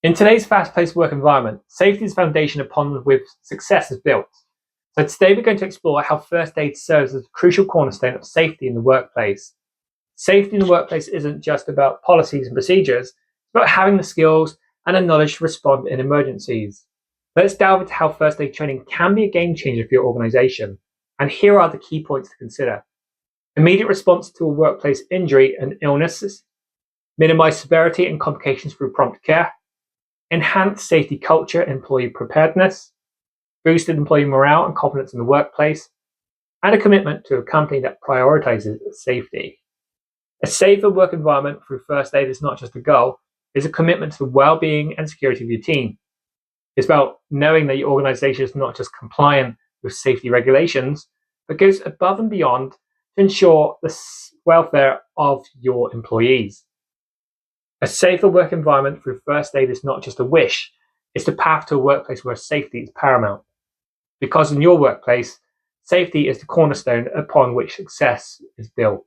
In today's fast-paced work environment, safety is the foundation upon which success is built. So today we're going to explore how first aid serves as a crucial cornerstone of safety in the workplace. Safety in the workplace isn't just about policies and procedures, it's about having the skills and the knowledge to respond in emergencies. Let's delve into how first aid training can be a game changer for your organization. And here are the key points to consider. Immediate response to a workplace injury and illnesses, minimize severity and complications through prompt care, enhance safety culture and employee preparedness, boosted employee morale and confidence in the workplace, and a commitment to a company that prioritizes safety. A safer work environment through first aid is not just a goal, it's a commitment to the well-being and security of your team. It's about knowing that your organization is not just compliant with safety regulations, but goes above and beyond to ensure the welfare of your employees. A safer work environment through first aid is not just a wish, it's the path to a workplace where safety is paramount. Because in your workplace, safety is the cornerstone upon which success is built.